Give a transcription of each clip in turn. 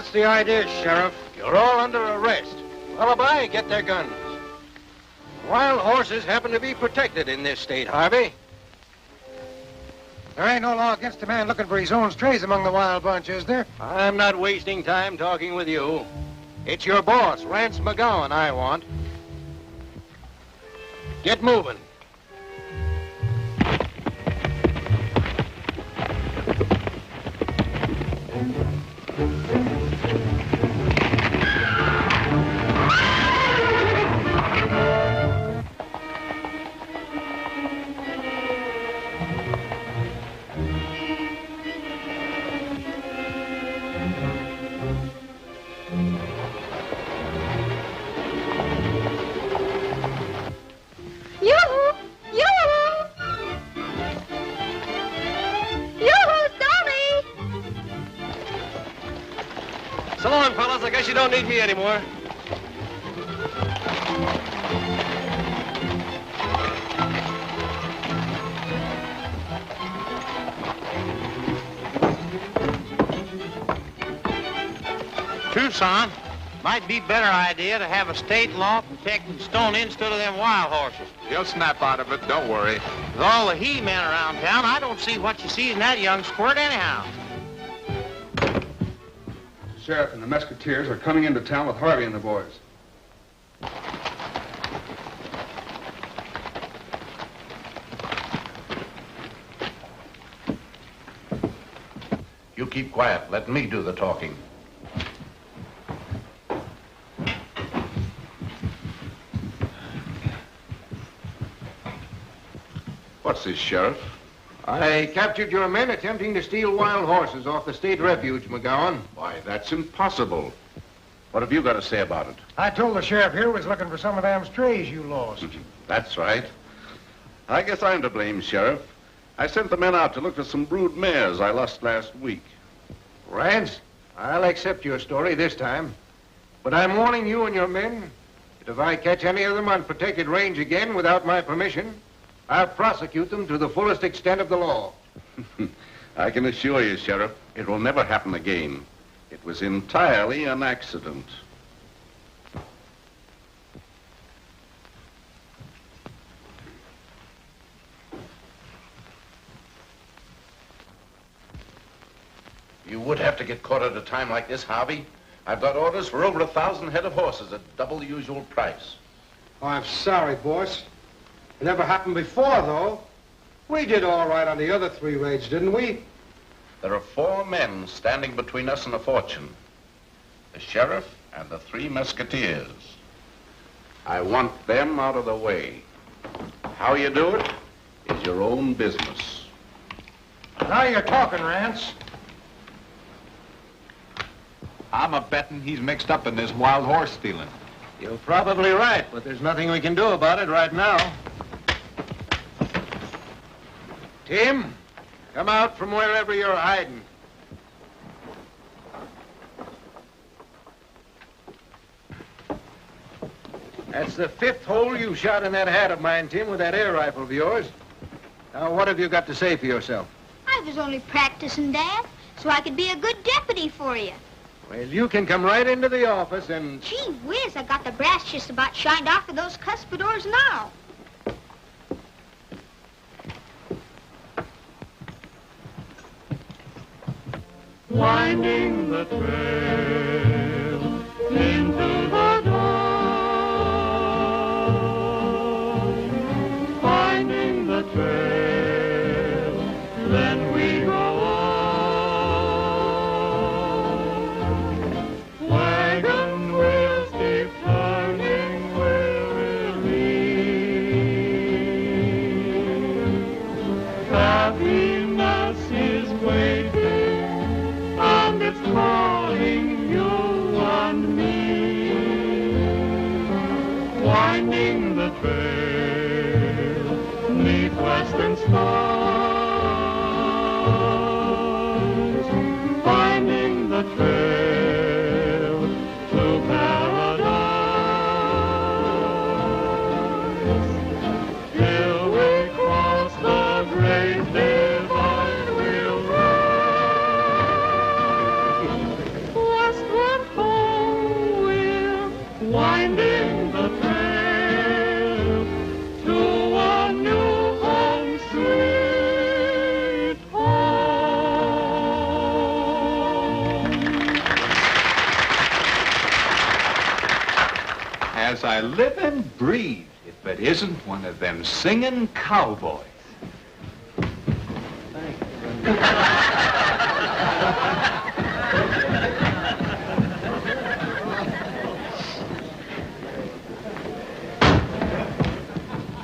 What's the idea, Sheriff? You're all under arrest. Lullaby, get their guns. Wild horses happen to be protected in this state, Harvey. There ain't no law against a man looking for his own strays among the wild bunch, is there? I'm not wasting time talking with you. It's your boss, Rance McGowan, I want. Get moving. So long, fellas. I guess you don't need me anymore. Tucson, might be better idea to have a state law protecting Stony instead of them wild horses. He'll snap out of it, don't worry. With all the he-men around town, I don't see what you see in that young squirt anyhow. The sheriff and the musketeers are coming into town with Harvey and the boys. You keep quiet. Let me do the talking. What's this, Sheriff? I captured your men attempting to steal wild horses off the state refuge, McGowan. Why, that's impossible. What have you got to say about it? I told the sheriff here was looking for some of them strays you lost. That's right. I guess I'm to blame, Sheriff. I sent the men out to look for some brood mares I lost last week. Rance, I'll accept your story this time. But I'm warning you and your men that if I catch any of them on protected range again without my permission, I'll prosecute them to the fullest extent of the law. I can assure you, Sheriff, it will never happen again. It was entirely an accident. You would have to get caught at a time like this, Harvey. I've got orders for over 1,000 head of horses at double the usual price. Oh, I'm sorry, boss. It never happened before, though. We did all right on the other 3 raids, didn't we? There are 4 men standing between us and a fortune. The sheriff and the 3 musketeers. I want them out of the way. How you do it is your own business. Now you're talking, Rance. I'm a betting he's mixed up in this wild horse stealing. You're probably right, but there's nothing we can do about it right now. Tim, come out from wherever you're hiding. That's the 5th hole you shot in that hat of mine, Tim, with that air rifle of yours. Now, what have you got to say for yourself? I was only practicing, Dad, so I could be a good deputy for you. Well, you can come right into the office and... Gee whiz, I got the brass just about shined off of those cuspidors now. Winding the trail into the dawn, finding the trail, then we go on. Wagon wheels keep turning wearily. Happiness is waiting. It's calling you and me, winding the trail, 'neath western stars, finding the trail to paradise. Till we cross the great divide, we'll ride westward. horse I live and breathe if it isn't one of them singing cowboys.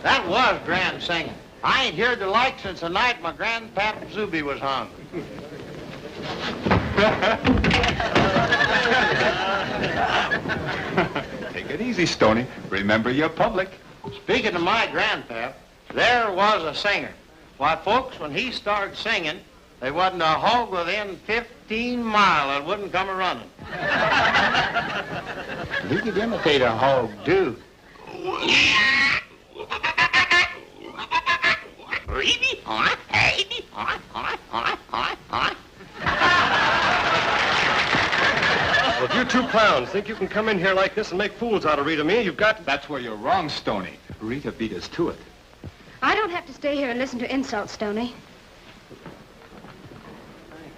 That was grand singing. I ain't heard the like since the night my grandpap Zuby was hung. Take it easy, Stony. Remember your public. Speaking of my grandpap, there was a singer. Why, folks, when he started singing, there wasn't a hog within 15 miles that wouldn't come a-running. He could imitate a hog, too. Well, if you two clowns think you can come in here like this and make fools out of Rita and me, you've got to... That's where you're wrong, Stony. Rita beat us to it. I don't have to stay here and listen to insults, Stony.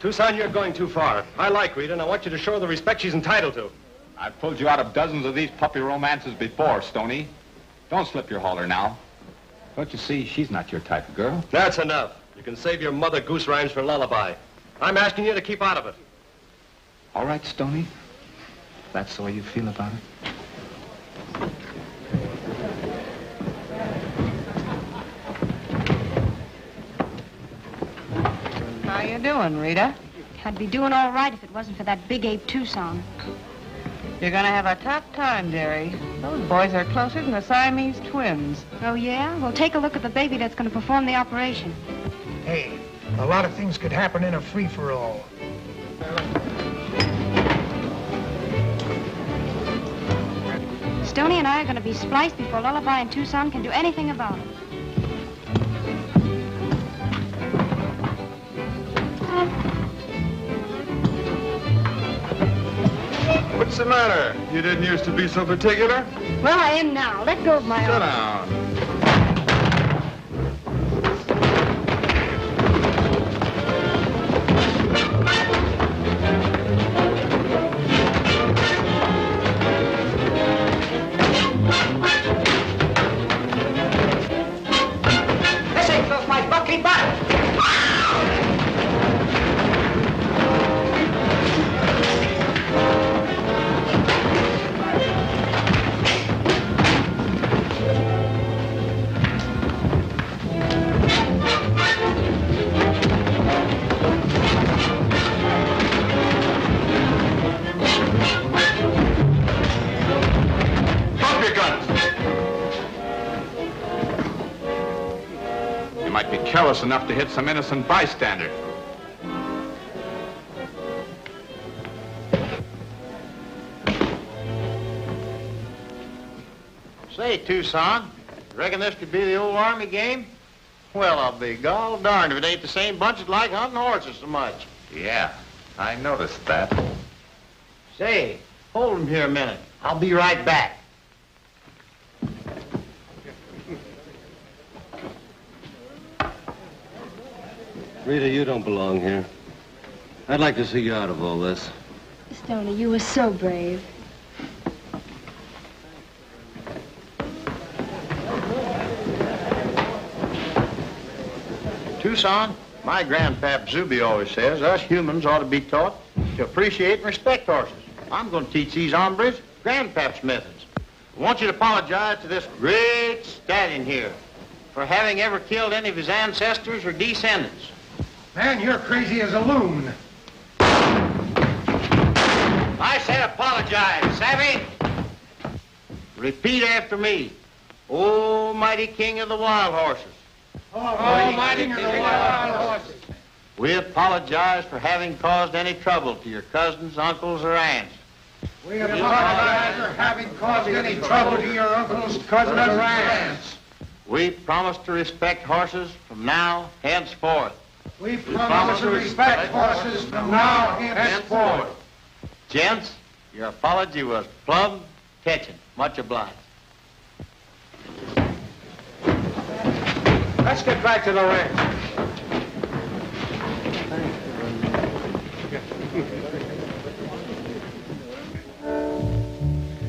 Tucson, you're going too far. I like Rita, and I want you to show her the respect she's entitled to. I've pulled you out of dozens of these puppy romances before, Stony. Don't slip your holler now. Don't you see, she's not your type of girl. That's enough. You can save your mother goose rhymes for lullaby. I'm asking you to keep out of it. All right, Stony. That's the way you feel about it. How you doing, Rita? I'd be doing all right if it wasn't for that big ape Tucson. You're gonna have a tough time, dearie. Those boys are closer than the Siamese twins. Oh, yeah? Well, take a look at the baby that's going to perform the operation. Hey, a lot of things could happen in a free-for-all. Stony and I are going to be spliced before Lullaby and Tucson can do anything about it. What's the matter? You didn't used to be so particular? Well, I am now. Let go of my Sit arm. down. This ain't off my bucky butt. You might be careless enough to hit some innocent bystander. Say, Tucson, reckon this could be the old Army game? Well, I'll be gall darned if it ain't the same bunch that like hunting horses so much. Yeah, I noticed that. Say, hold 'em here a minute. I'll be right back. Rita, you don't belong here. I'd like to see you out of all this. Stony, you were so brave. Tucson, my grandpap Zuby always says us humans ought to be taught to appreciate and respect horses. I'm going to teach these hombres grandpap's methods. I want you to apologize to this great stallion here for having ever killed any of his ancestors or descendants. Man, you're crazy as a loon. I said apologize, savvy? Repeat after me. Oh, mighty king of the wild horses. Almighty King of the wild horses. We apologize for having caused any trouble to your cousins, uncles, or aunts. We apologize for having caused any trouble to your uncles, cousins, or aunts. We promise to respect horses from now henceforth. We promise to respect horses from now henceforth. Gents, your apology was plumb catching. Much obliged. Let's get back to the ranch.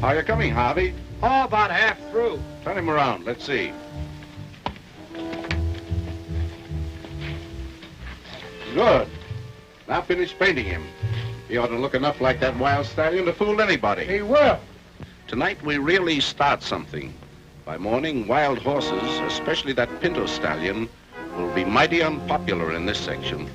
How are you coming, Harvey? Oh, about half through. Turn him around. Let's see. Good. Now finish painting him. He ought to look enough like that wild stallion to fool anybody. He will. Tonight we really start something. By morning, wild horses, especially that pinto stallion, will be mighty unpopular in this section.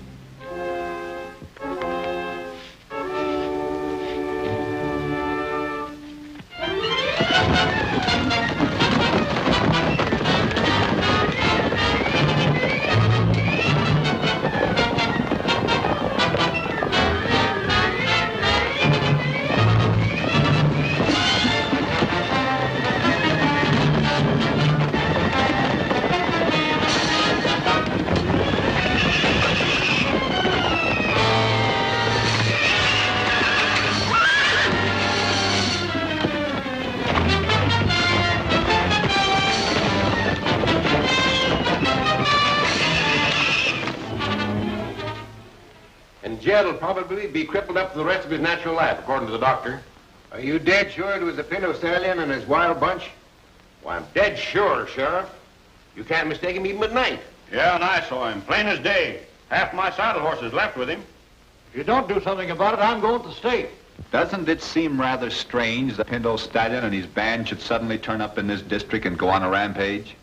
Jed'll probably be crippled up for the rest of his natural life, according to the doctor. Are you dead sure it was the pinto stallion and his wild bunch? Why, I'm dead sure, Sheriff. You can't mistake him even at night. Yeah, and I saw him, plain as day. Half my saddle horses left with him. If you don't do something about it, I'm going to the state. Doesn't it seem rather strange that Pinto Stallion and his band should suddenly turn up in this district and go on a rampage?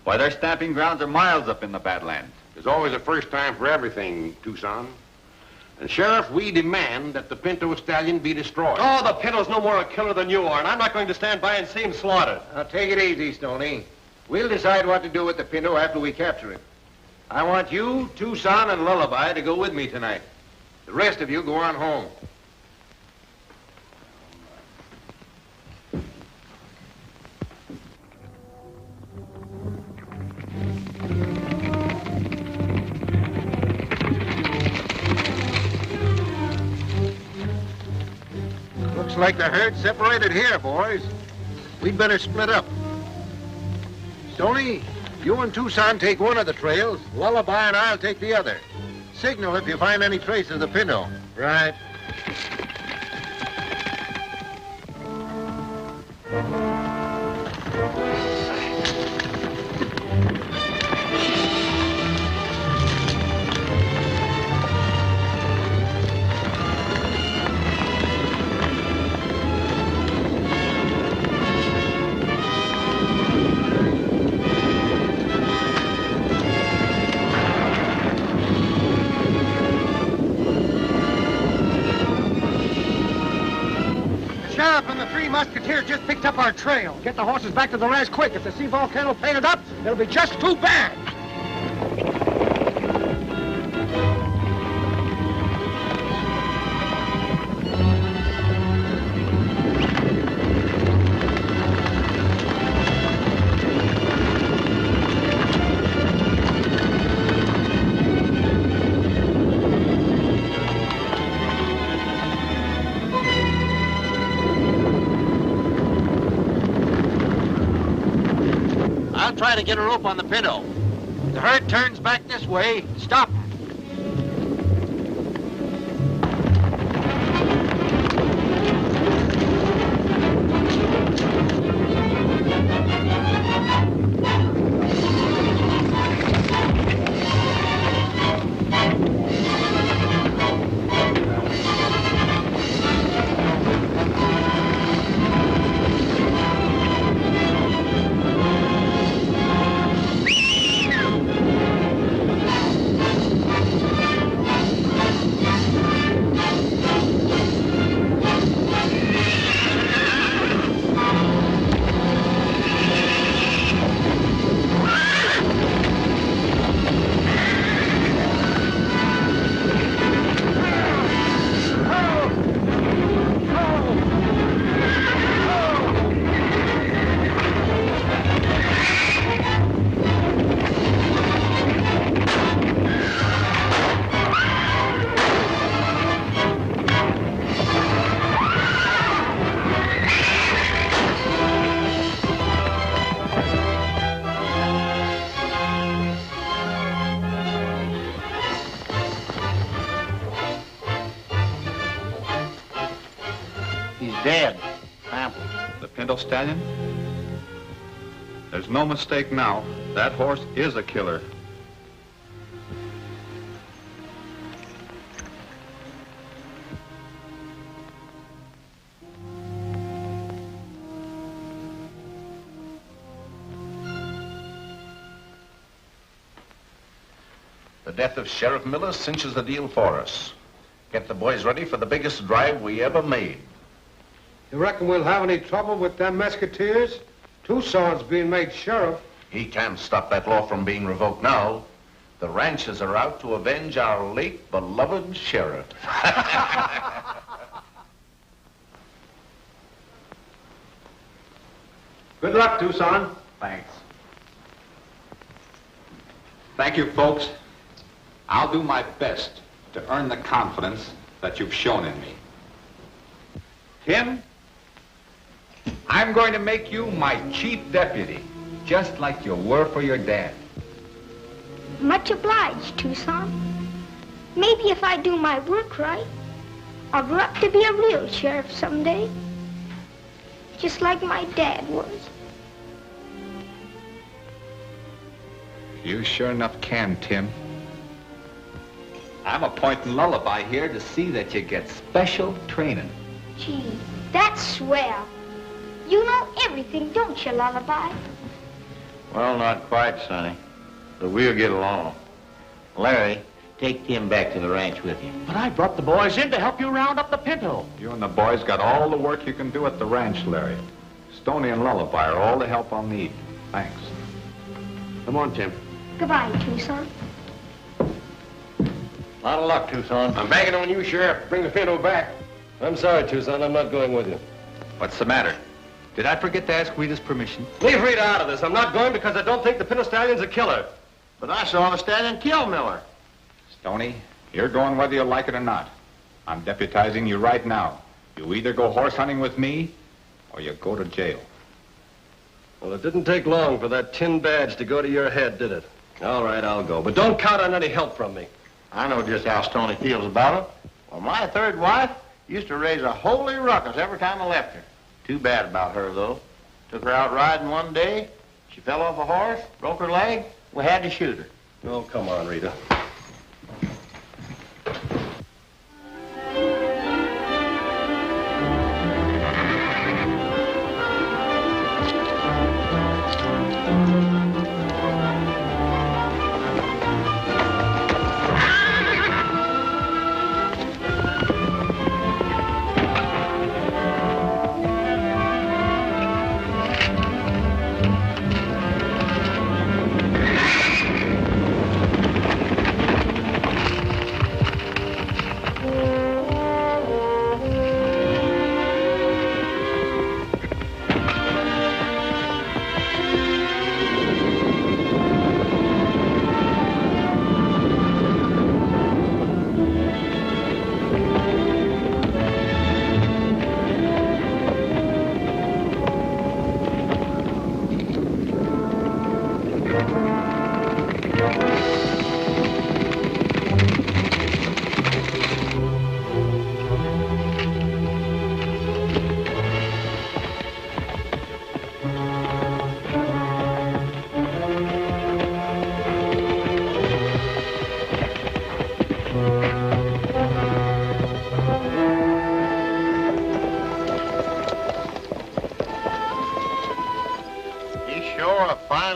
Why, their stamping grounds are miles up in the Badlands. There's always a first time for everything, Tucson. And, Sheriff, we demand that the Pinto Stallion be destroyed. Oh, the Pinto's no more a killer than you are, and I'm not going to stand by and see him slaughtered. Now, take it easy, Stony. We'll decide what to do with the pinto after we capture him. I want you, Tucson, and Lullaby to go with me tonight. The rest of you go on home. Looks like the herd separated here, boys. We'd better split up. Stony, you and Tucson take one of the trails. Lullaby and I'll take the other. Signal if you find any trace of the pinto. Right. Musketeers just picked up our trail. Get the horses back to the ranch quick. If they see Volcano painted up, it'll be just too bad. Try to get a rope on the pinto. If the herd turns back this way, stop. Dead. The Pinto Stallion? There's no mistake now. That horse is a killer. The death of Sheriff Miller cinches the deal for us. Get the boys ready for the biggest drive we ever made. You reckon we'll have any trouble with them Musketeers? Tucson's being made sheriff. He can't stop that law from being revoked now. The ranchers are out to avenge our late beloved sheriff. Good luck, Tucson. Thanks. Thank you, folks. I'll do my best to earn the confidence that you've shown in me. Tim, I'm going to make you my chief deputy, just like you were for your dad. Much obliged, Tucson. Maybe if I do my work right, I'll grow up to be a real sheriff someday. Just like my dad was. You sure enough can, Tim. I'm appointing Lullaby here to see that you get special training. Gee, that's swell. You know everything, don't you, Lullaby? Well, not quite, Sonny. But we'll get along. Larry, take Tim back to the ranch with you. But I brought the boys in to help you round up the pinto. You and the boys got all the work you can do at the ranch, Larry. Stony and Lullaby are all the help I'll need. Thanks. Come on, Tim. Goodbye, Tucson. A lot of luck, Tucson. I'm banking on you, Sheriff. Bring the pinto back. I'm sorry, Tucson. I'm not going with you. What's the matter? Did I forget to ask Rita's permission? Leave Rita out of this. I'm not going because I don't think the Pinto Stallion's a killer. But I saw the stallion kill Miller. Stony, you're going whether you like it or not. I'm deputizing you right now. You either go horse hunting with me, or you go to jail. Well, it didn't take long for that tin badge to go to your head, did it? All right, I'll go. But don't count on any help from me. I know just how Stony feels about it. Well, my third wife used to raise a holy ruckus every time I left her. Too bad about her, though. Took her out riding one day. She fell off a horse, broke her leg. We had to shoot her. Oh, come on, Rita.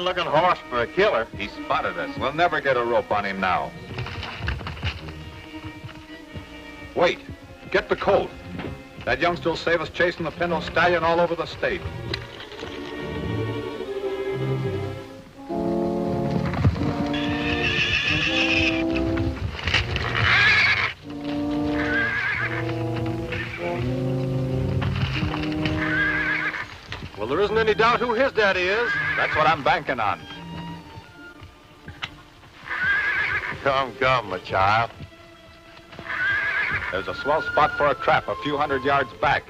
Looking horse for a killer. He spotted us. We'll never get a rope on him now. Wait. Get the colt. That youngster will save us chasing the Pinto Stallion all over the state. Well, there isn't any doubt who his daddy is. That's what I'm banking on. Come, my child. There's a swell spot for a trap a few hundred yards back.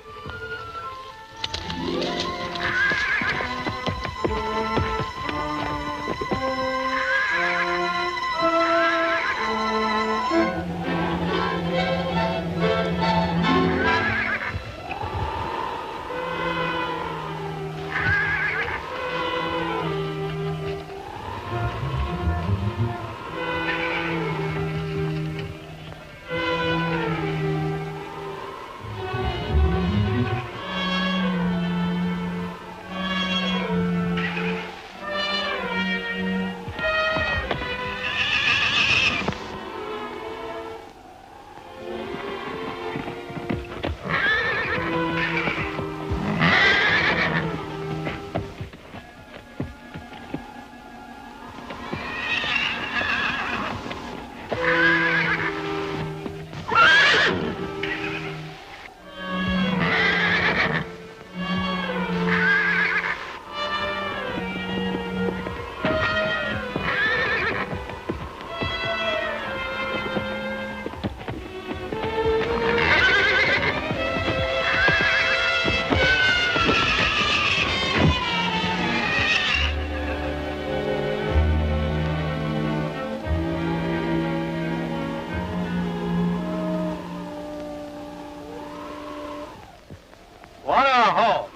hall.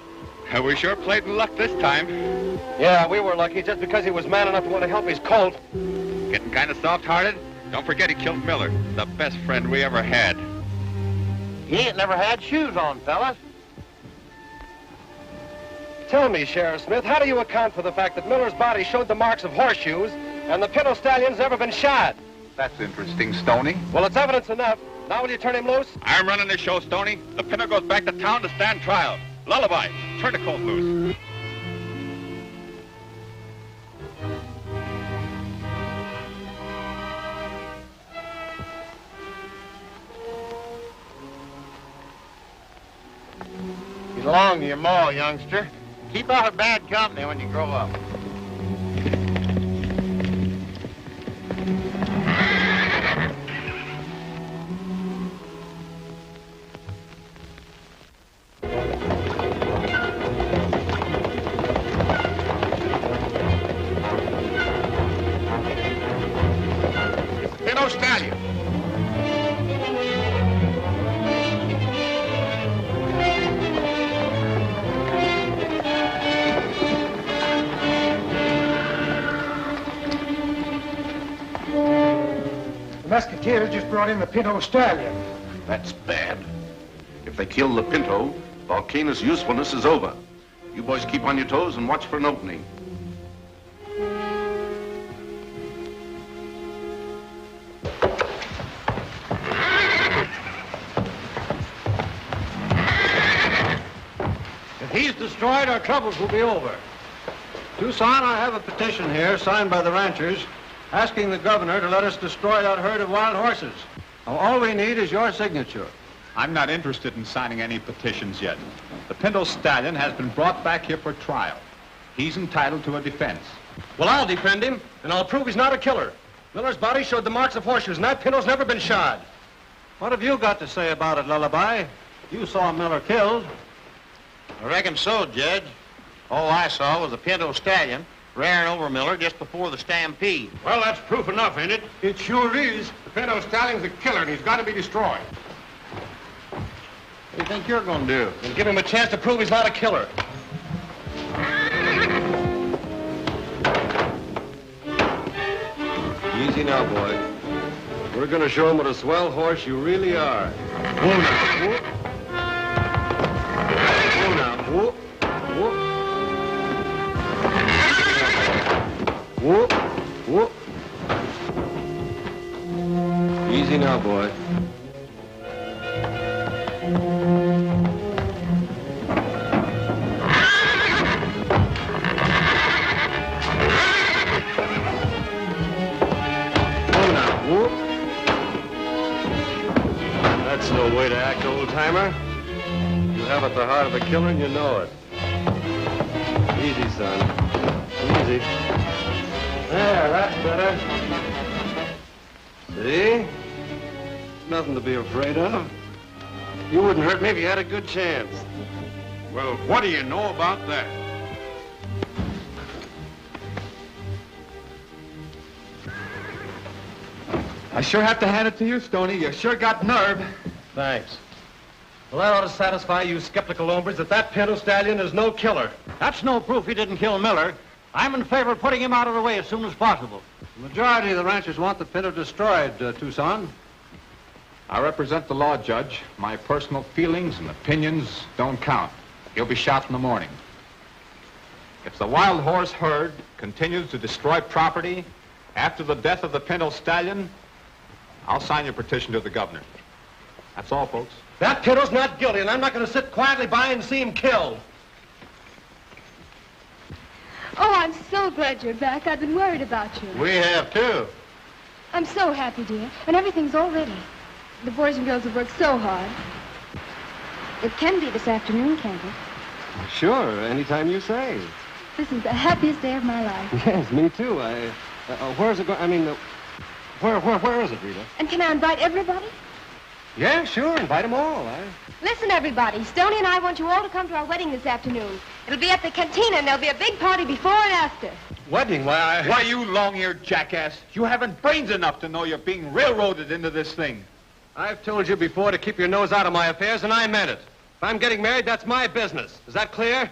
We sure played in luck this time. Yeah, we were lucky just because he was man enough to want to help his colt. Getting kind of soft-hearted? Don't forget he killed Miller, the best friend we ever had. He ain't never had shoes on, fellas. Tell me, Sheriff Smith, how do you account for the fact that Miller's body showed the marks of horseshoes and the Pinto Stallion's never been shod? That's interesting, Stony. Well, it's evidence enough. Now will you turn him loose? I'm running this show, Stony. The Pinto goes back to town to stand trial. Lullaby, turn the colt loose. Belong to your ma, youngster. Keep out of bad company when you grow up. Pinto Stallion. The Musketeers just brought in the Pinto Stallion. That's bad. If they kill the Pinto, Volcano's usefulness is over. You boys keep on your toes and watch for an opening. If he's destroyed, our troubles will be over. Tucson, I have a petition here signed by the ranchers asking the governor to let us destroy that herd of wild horses. Now, all we need is your signature. I'm not interested in signing any petitions yet. The Pinto Stallion has been brought back here for trial. He's entitled to a defense. Well, I'll defend him, and I'll prove he's not a killer. Miller's body showed the marks of horseshoes, and that Pinto's never been shod. What have you got to say about it, Lullaby? You saw Miller killed. I reckon so, Judge. All I saw was a Pinto Stallion rearing over Miller just before the stampede. Well, that's proof enough, ain't it? It sure is. The Pinto Stallion's a killer, and he's got to be destroyed. What do you think you're going to do? And give him a chance to prove he's not a killer. Easy now, boy. We're going to show him what a swell horse you really are. Whoa now. Whoop. Whoa now. Whoop. Whoop. Whoop. Whoop. Easy now, boy. That's no way to act, old-timer. You have at the heart of a killer and you know it. Easy, son. Easy. There, that's better. See? Nothing to be afraid of. You wouldn't hurt me if you had a good chance. Well, what do you know about that? I sure have to hand it to you, Stony. You sure got nerve. Thanks. Well, that ought to satisfy you skeptical hombres that Pinto Stallion is no killer. That's no proof he didn't kill Miller. I'm in favor of putting him out of the way as soon as possible. The majority of the ranchers want the Pinto destroyed, Tucson. I represent the law, Judge. My personal feelings and opinions don't count. He'll be shot in the morning. If the wild horse herd continues to destroy property after the death of the Pinto Stallion, I'll sign your petition to the governor. That's all, folks. That Pinto's not guilty, and I'm not going to sit quietly by and see him killed. Oh, I'm so glad you're back. I've been worried about you. We have, too. I'm so happy, dear. And everything's all ready. The boys and girls have worked so hard. It can be this afternoon, can't it? Sure, anytime you say. This is the happiest day of my life. Yes, me too. Where's it going? I mean, where is it, Rita? And can I invite everybody? Yeah, sure. Invite them all. Listen, everybody. Stony and I want you all to come to our wedding this afternoon. It'll be at the cantina, and there'll be a big party before and after. Wedding? Why, you long-eared jackass. You haven't brains enough to know you're being railroaded into this thing. I've told you before to keep your nose out of my affairs, and I meant it. If I'm getting married, that's my business. Is that clear?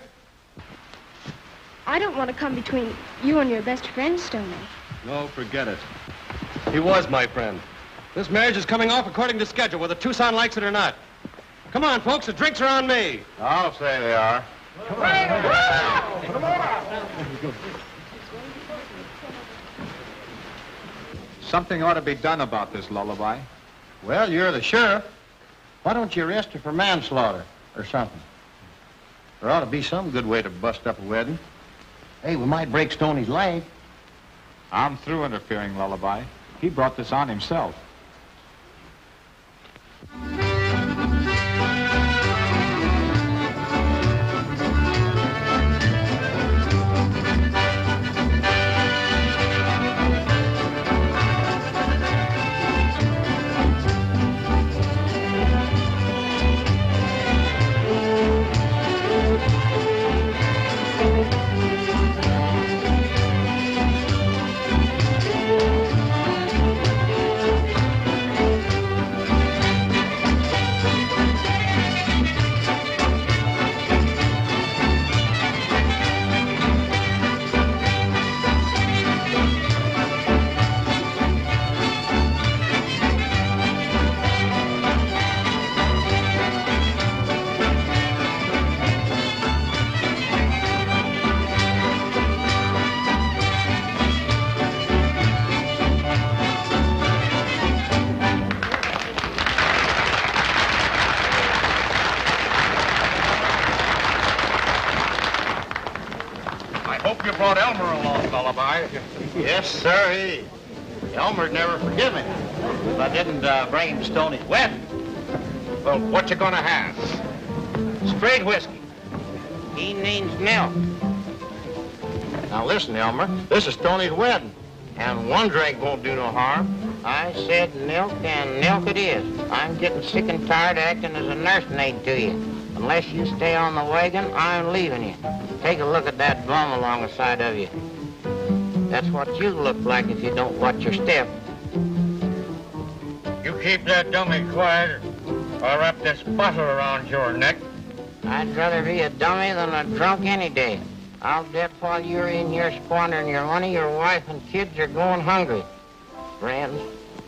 I don't want to come between you and your best friend, Stony. No, forget it. He was my friend. This marriage is coming off according to schedule, whether Tucson likes it or not. Come on, folks, the drinks are on me. I'll say they are. Something ought to be done about this, Lullaby. Well, you're the sheriff. Why don't you arrest her for manslaughter or something? There ought to be some good way to bust up a wedding. Hey, we might break Stoney's leg. I'm through interfering, Lullaby. He brought this on himself. Yes, sir. Elmer'd never forgive me if I didn't bring him to Stoney's wedding. Well, what you gonna have? Straight whiskey. He needs milk. Now listen, Elmer, this is Stoney's wedding, and one drink won't do no harm. I said milk, and milk it is. I'm getting sick and tired of acting as a nursemaid to you. Unless you stay on the wagon, I'm leaving you. Take a look at that bum along the side of you. That's what you look like if you don't watch your step. You keep that dummy quiet, or I'll wrap this bottle around your neck. I'd rather be a dummy than a drunk any day. I'll bet while you're in here squandering your money, your wife and kids are going hungry. Friends,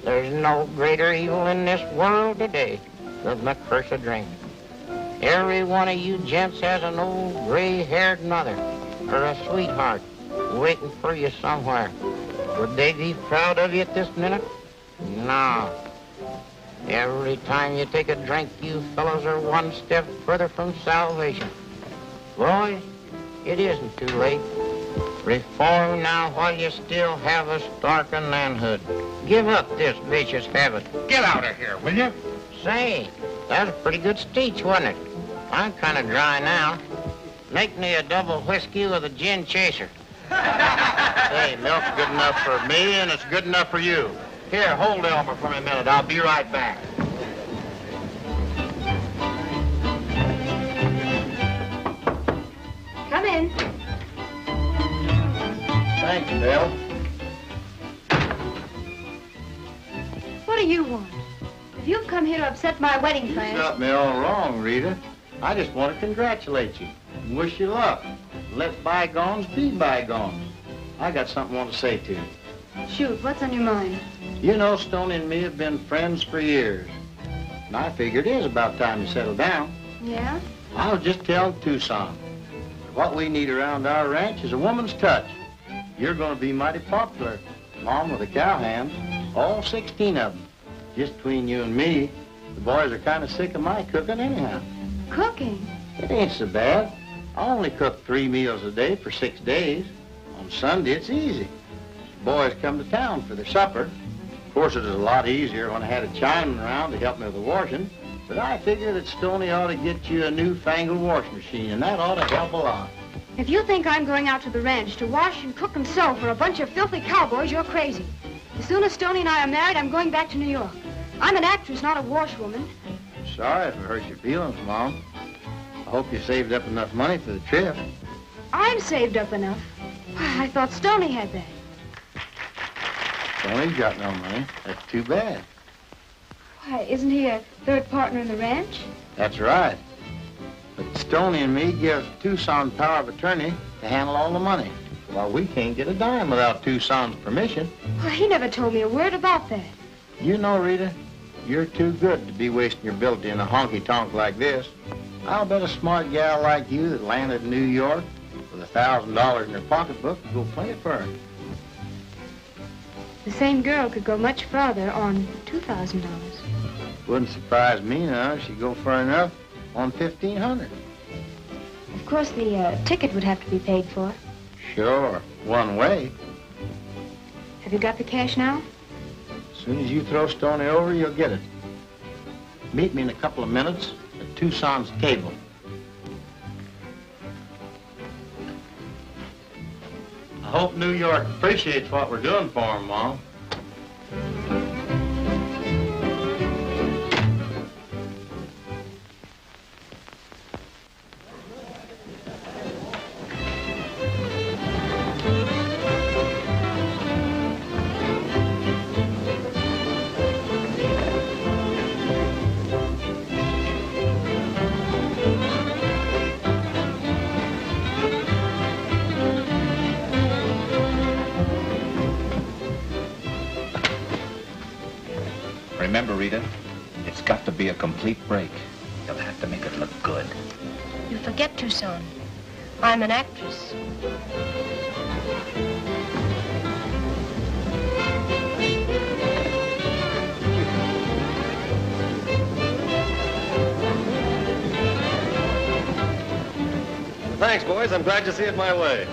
there's no greater evil in this world today than the curse of drink. Every one of you gents has an old gray-haired mother or a sweetheart waiting for you somewhere. Would they be proud of you at this minute? No. Every time you take a drink, you fellows are one step further from salvation. Boys, it isn't too late. Reform now while you still have a stark and manhood. Give up this vicious habit. Get out of here, will you? Say, that was a pretty good speech, wasn't it? I'm kind of dry now. Make me a double whiskey with a gin chaser. Hey, milk's good enough for me, and it's good enough for you. Here, hold Elmer for a minute. I'll be right back. Come in. Thanks, Bill. What do you want? If you've come here to upset my wedding You plans... got me all wrong, Rita. I just want to congratulate you and wish you luck. Let bygones be bygones. I got something I want to say to you. Shoot, what's on your mind? You know, Stony and me have been friends for years. And I figured it is about time you settle down. Yeah? I was just telling Tucson. What we need around our ranch is a woman's touch. You're going to be mighty popular, along with the cowhands, all 16 of them. Just between you and me, the boys are kind of sick of my cooking anyhow. Cooking? It ain't so bad. I only cook 3 meals a day for 6 days. On Sunday, it's easy. The boys come to town for their supper. Of course, it was a lot easier when I had a Chinaman around to help me with the washing. But I figure that Stony ought to get you a newfangled washing machine, and that ought to help a lot. If you think I'm going out to the ranch to wash and cook and sew for a bunch of filthy cowboys, you're crazy. As soon as Stony and I are married, I'm going back to New York. I'm an actress, not a washwoman. Sorry if it hurts your feelings, Mom. I hope you saved up enough money for the trip. I'm saved up enough. Why, I thought Stony had that. Stony's got no money. That's too bad. Why, isn't he a third partner in the ranch? That's right. Stony and me give Tucson power of attorney to handle all the money. Well, we can't get a dime without Tucson's permission. Well, he never told me a word about that. You know, Rita, you're too good to be wasting your ability in a honky-tonk like this. I'll bet a smart gal like you that landed in New York with $1,000 in her pocketbook would go plenty far. The same girl could go much farther on $2,000. Wouldn't surprise me now if she'd go far enough on $1,500. Of course, the ticket would have to be paid for. Sure, one way. Have you got the cash now? As soon as you throw Stony over, you'll get it. Meet me in a couple of minutes at Tucson's table. I hope New York appreciates what we're doing for them, Mom. Remember, Rita, it's got to be a complete break. You'll have to make it look good. You forget, Tucson. I'm an actress. Thanks, boys. I'm glad you see it my way.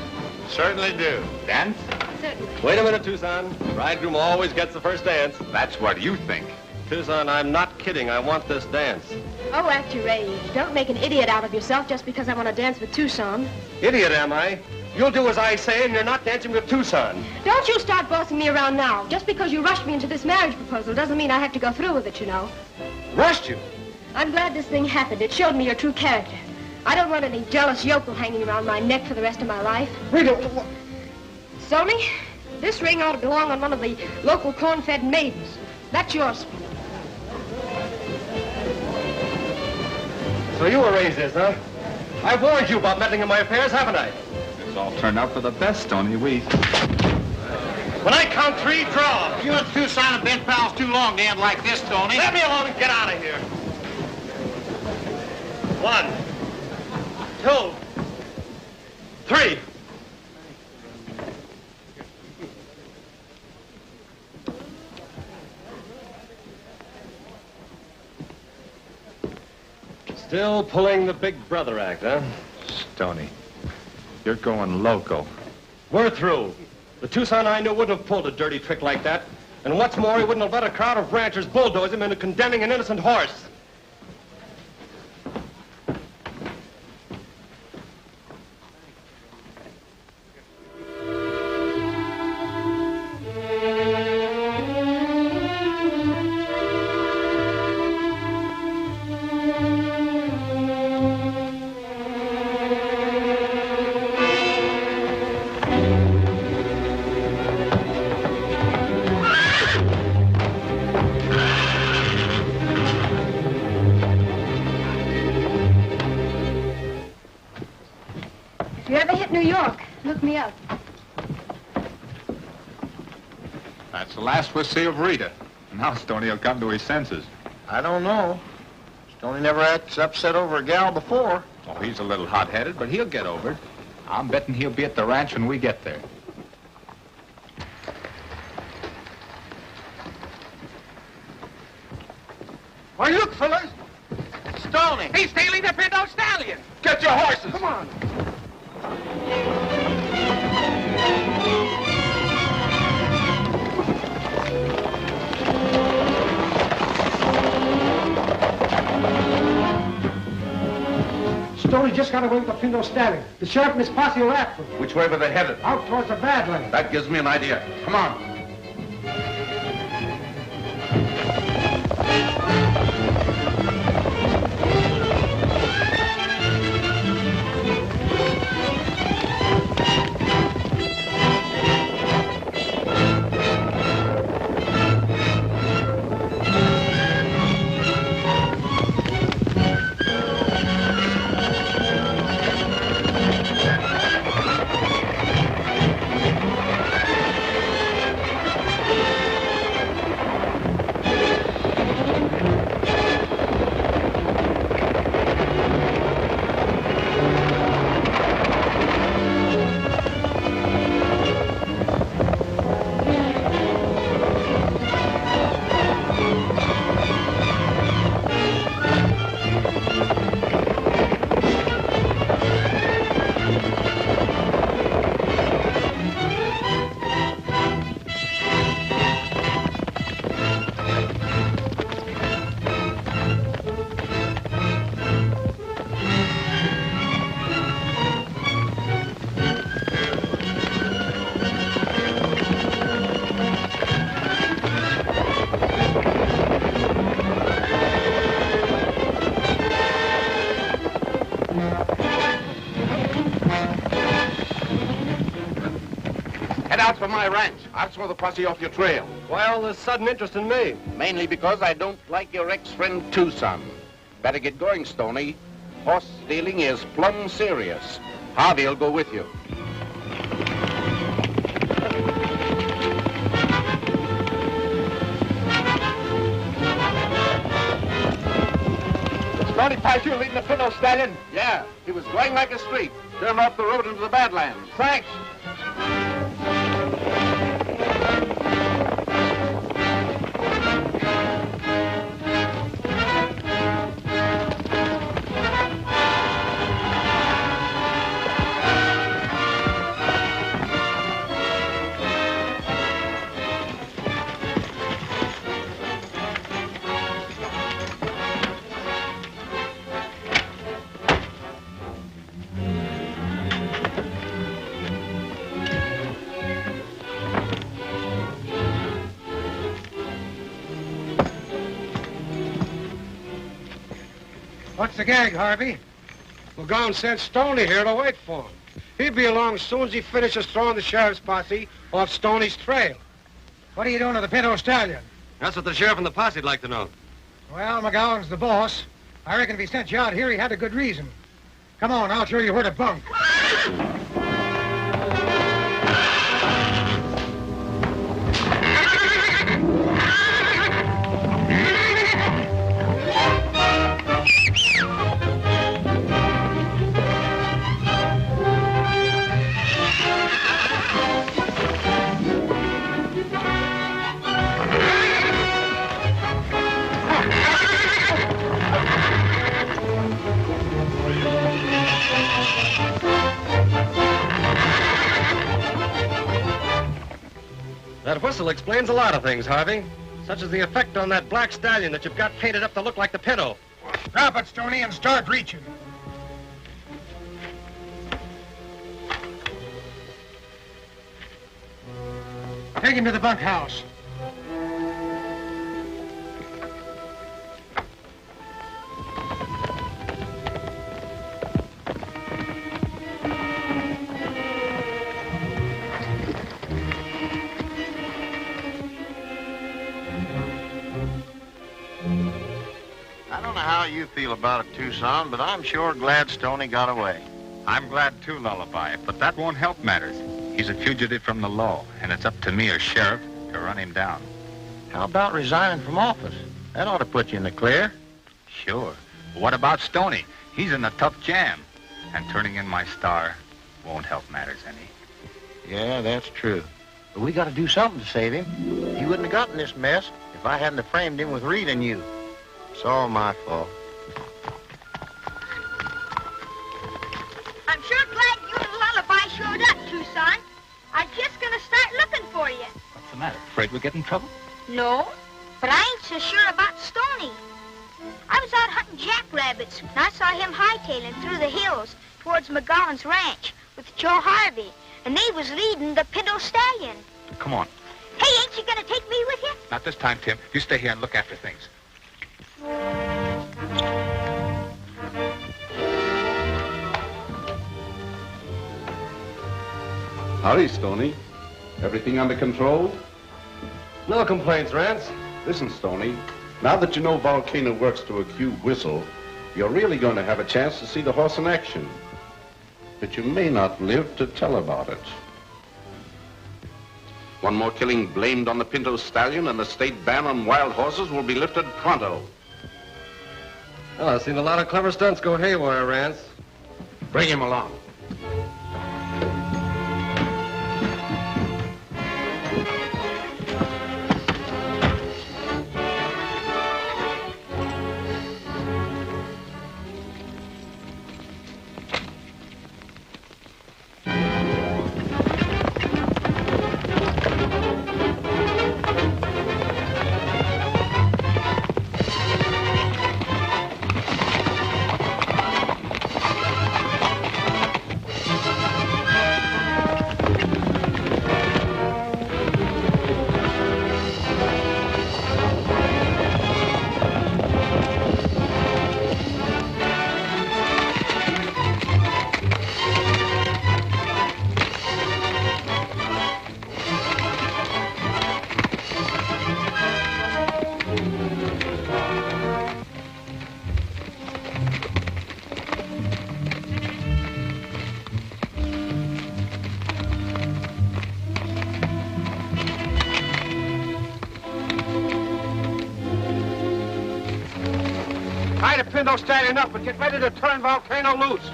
Certainly do. Dance? Certainly. Wait a minute, Tucson. Bridegroom always gets the first dance. That's what you think. Tucson, I'm not kidding. I want this dance. Oh, act your age. Don't make an idiot out of yourself just because I want to dance with Tucson. Idiot, am I? You'll do as I say, and you're not dancing with Tucson. Don't you start bossing me around now. Just because you rushed me into this marriage proposal doesn't mean I have to go through with it, you know. Rushed you? I'm glad this thing happened. It showed me your true character. I don't want any jealous yokel hanging around my neck for the rest of my life. Rita, Stony, this ring ought to belong on one of the local corn-fed maidens. That's yours. So you arranged this, huh? I've warned you about meddling in my affairs, haven't I? It's all turned out for the best, Stony. When I count 3, draw. You and Tucson have been pals too long to end like this, Tony. Let me alone and get out of here. 1, 2, 3. Still pulling the big brother act, huh? Stony, you're going loco. We're through. The Tucson I knew wouldn't have pulled a dirty trick like that. And what's more, he wouldn't have let a crowd of ranchers bulldoze him into condemning an innocent horse. If you ever hit New York, look me up. That's the last we'll see of Rita. Now Stony will come to his senses. I don't know. Stony never acts upset over a gal before. Oh, he's a little hot-headed, but he'll get over it. I'm betting he'll be at the ranch when we get there. Why, look, fellas. Stony! He's stealing the Pinto Stallion. Get your horses! Come on. Stony just got away with the Pinto Stallion. The sheriff and his posse are after him. Which way were they headed? Out towards the Badlands. That gives me an idea. Come on. from my ranch. I'll throw the posse off your trail. Why all this sudden interest in me? Mainly because I don't like your ex-friend Tucson. Better get going, Stony. Horse stealing is plumb serious. Harvey'll go with you. Stony passed you leading the Pinto Stallion? Yeah, he was going like a streak. Turned off the road into the Badlands. Thanks. What's the gag, Harvey? McGowan sent Stony here to wait for him. He'll be along as soon as he finishes throwing the sheriff's posse off Stoney's trail. What are you doing to the Pinto Stallion? That's what the sheriff and the posse'd like to know. Well, McGowan's the boss. I reckon if he sent you out here, he had a good reason. Come on, I'll show you where to bunk. That whistle explains a lot of things, Harvey. Such as the effect on that black stallion that you've got painted up to look like the Pinto. Drop it, Stony, and start reaching. Take him to the bunkhouse. I don't know how you feel about it, Tucson, but I'm sure glad Stony got away. I'm glad too, Lullaby, but that won't help matters. He's a fugitive from the law, and it's up to me as sheriff to run him down. How about resigning from office? That ought to put you in the clear. Sure. But what about Stony? He's in a tough jam. And turning in my star won't help matters any. Yeah, that's true. But we got to do something to save him. He wouldn't have gotten this mess if I hadn't have framed him with Rita and you. It's all my fault. I'm sure glad you and Lullaby showed up, Tucson. I'm just gonna start looking for you. What's the matter? Afraid we'll get in trouble? No, but I ain't so sure about Stony. I was out hunting jackrabbits, and I saw him hightailing through the hills towards McGowan's ranch with Joe Harvey, and they was leading the Pinto Stallion. Come on. Hey, ain't you gonna take me with you? Not this time, Tim. You stay here and look after things. Howdy, Stony. Everything under control? No complaints, Rance. Listen, Stony, now that you know Volcano works to a cube whistle, you're really going to have a chance to see the horse in action. But you may not live to tell about it. One more killing blamed on the Pinto Stallion, and the state ban on wild horses will be lifted pronto. Well, I've seen a lot of clever stunts go haywire, Rance. Bring him along. Tie the Pinto stallion up and get ready to turn Volcano loose.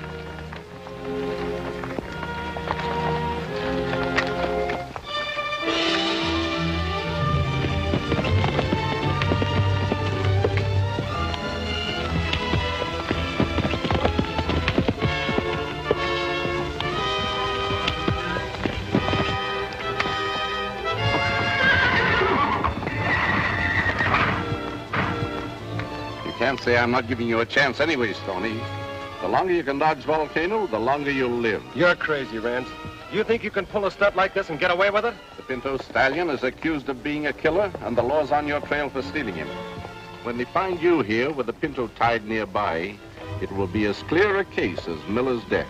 Can't say I'm not giving you a chance anyway, Stony. The longer you can dodge Volcano, the longer you'll live. You're crazy, Rance. You think you can pull a stunt like this and get away with it? The Pinto Stallion is accused of being a killer, and the law's on your trail for stealing him. When they find you here with the Pinto tied nearby, it will be as clear a case as Miller's death.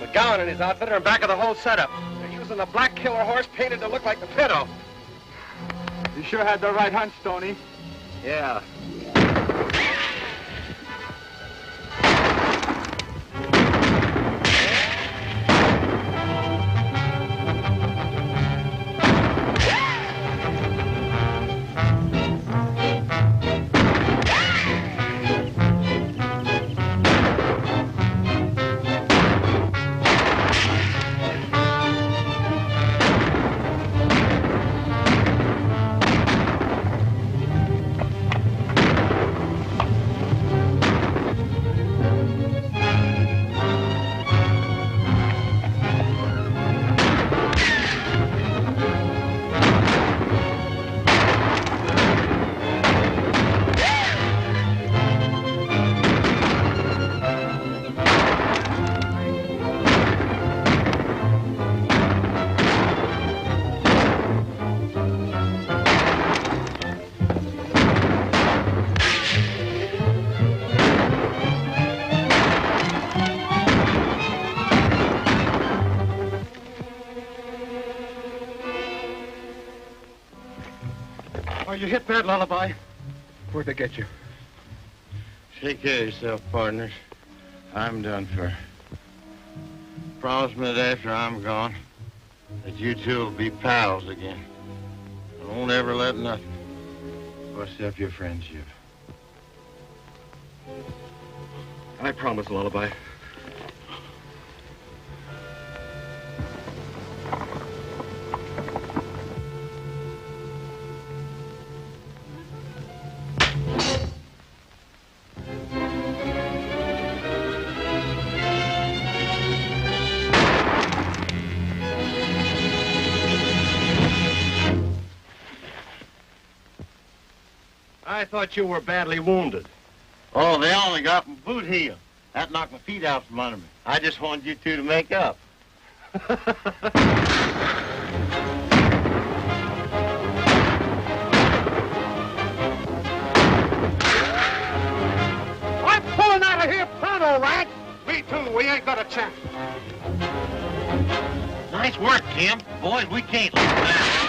McGowan and his outfit are in back of the whole setup. They're using the black killer horse painted to look like the Pinto. You sure had the right hunch, Stony. Yeah. Are you hit bad, Lullaby? Where'd they get you? Take care of yourself, partners. I'm done for. Promise me that after I'm gone, that you two will be pals again. I won't ever let nothing bust up your friendship. I promise, Lullaby. I thought you were badly wounded. Oh, they only got my boot heel. That knocked my feet out from under me. I just wanted you two to make up. I'm pulling out of here pronto, Rag. Me too. We ain't got a chance. Nice work, Tim. Boys, we can't lose now.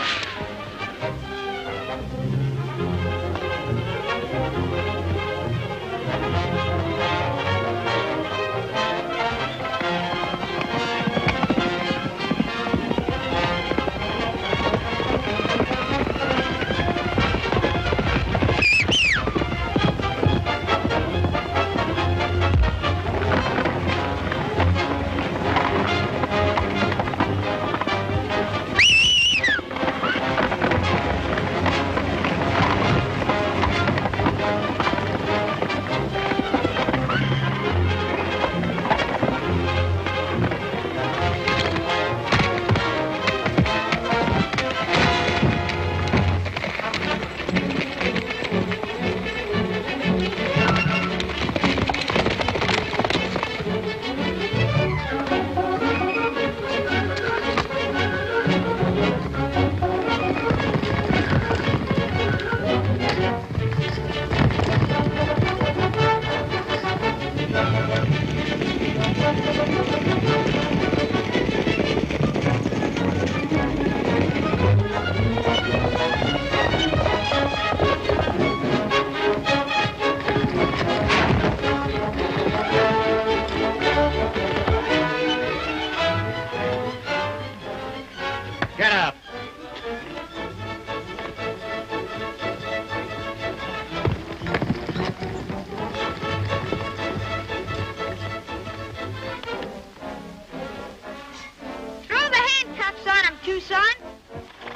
Tucson.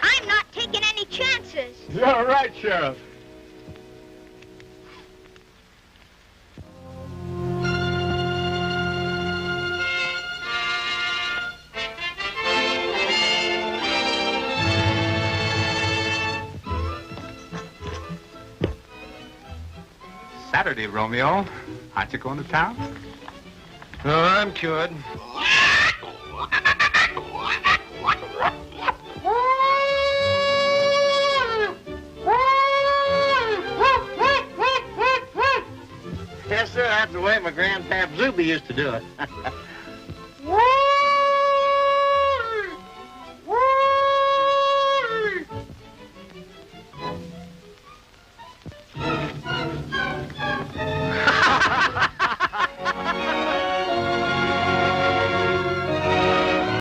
I'm not taking any chances. You're right, Sheriff. Saturday, Romeo. Aren't you going to town? No, I'm cured. Yes, sir. That's the way my grandpap Zuby used to do it.